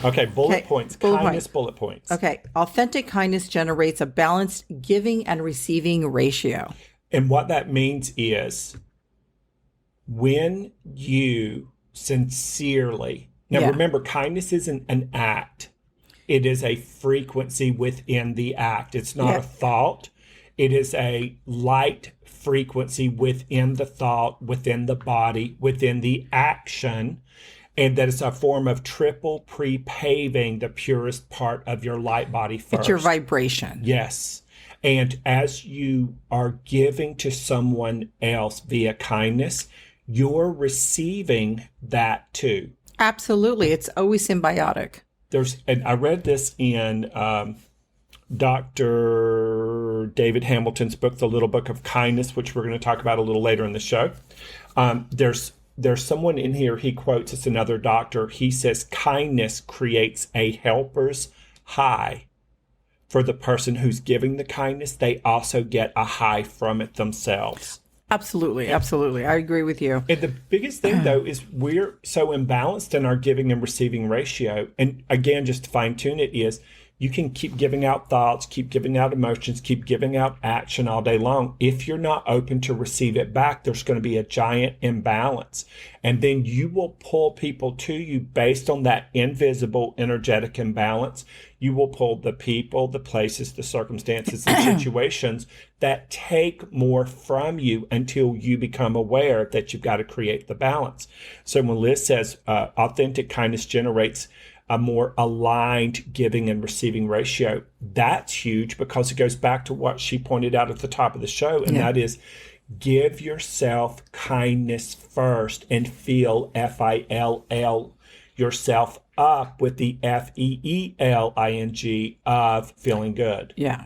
Okay, bullet Okay, points. bullet Kindness point. bullet points. Okay, authentic kindness generates a balanced giving and receiving ratio. And what that means is when you sincerely, now Yeah, remember, kindness isn't an act, it is a frequency within the act. It's not a yeah, thought, it is a light frequency within the thought, within the body, within the action. And that is a form of triple pre-paving the purest part of your light body it's your first. vibration. Yes. And as you are giving to someone else via kindness, you're receiving that too. Absolutely, it's always symbiotic. And I read this in Dr. David Hamilton's book, The Little Book of Kindness, which we're going to talk about a little later in the show. There's someone in here, he quotes, it's another doctor. He says, kindness creates a helper's high. For the person who's giving the kindness, they also get a high from it themselves. Absolutely, absolutely. I agree with you. And the biggest thing, though, is we're so imbalanced in our giving and receiving ratio. And again, just to fine tune it is you can keep giving out thoughts, keep giving out emotions, keep giving out action all day long. If you're not open to receive it back, there's going to be a giant imbalance. And then you will pull people to you based on that invisible energetic imbalance. You will pull the people, the places, the circumstances, and situations that take more from you until you become aware that you've got to create the balance. So when Liz says authentic kindness generates a more aligned giving and receiving ratio, that's huge because it goes back to what she pointed out at the top of the show, and that is give yourself kindness first and feel FILL yourself up with the FEELING of feeling good. Yeah,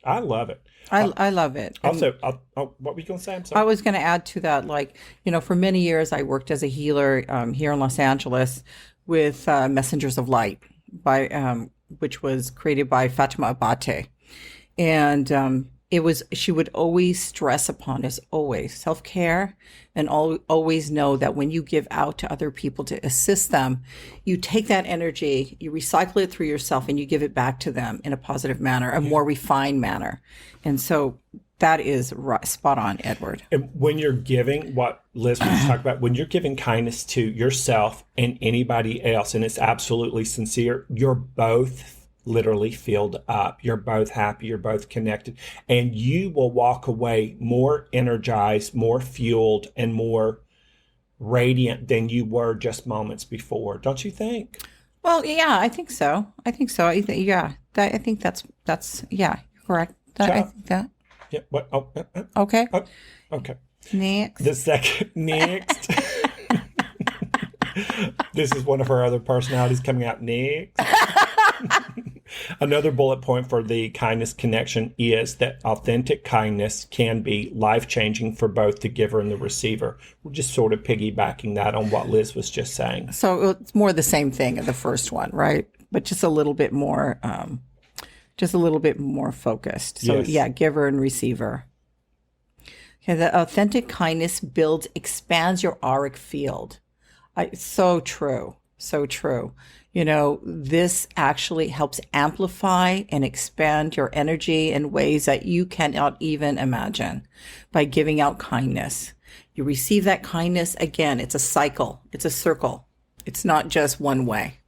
I love it. I love it. And Also, what were you going to say? I'm sorry. I was going to add to that, like, for many years I worked as a healer here in Los Angeles with Messengers of Light, which was created by Fatima Abate. And she would always stress upon us, always self-care, and always know that when you give out to other people to assist them, you take that energy, you recycle it through yourself, and you give it back to them in a positive manner, a more refined manner. And so that is spot on, Edward. And when you're giving, what Liz was talking about, when you're giving kindness to yourself and anybody else, and it's absolutely sincere, you're both literally filled up. You're both happy. You're both connected. And you will walk away more energized, more fueled, and more radiant than you were just moments before. Don't you think? Well, yeah, I think so. I think so. I think that's yeah, correct. I think that. Yeah. What? Okay. Oh, okay. Next. The second, next. This is one of her other personalities coming out next. Another bullet point for the kindness connection is that authentic kindness can be life-changing for both the giver and the receiver. We're just sort of piggybacking that on what Liz was just saying. So it's more the same thing as the first one, right? But just a little bit more, focused. So Yes. yeah, giver and receiver. Okay, the authentic kindness expands your auric field. So true. So true. This actually helps amplify and expand your energy in ways that you cannot even imagine by giving out kindness. You receive that kindness again. It's a cycle. It's a circle. It's not just one way.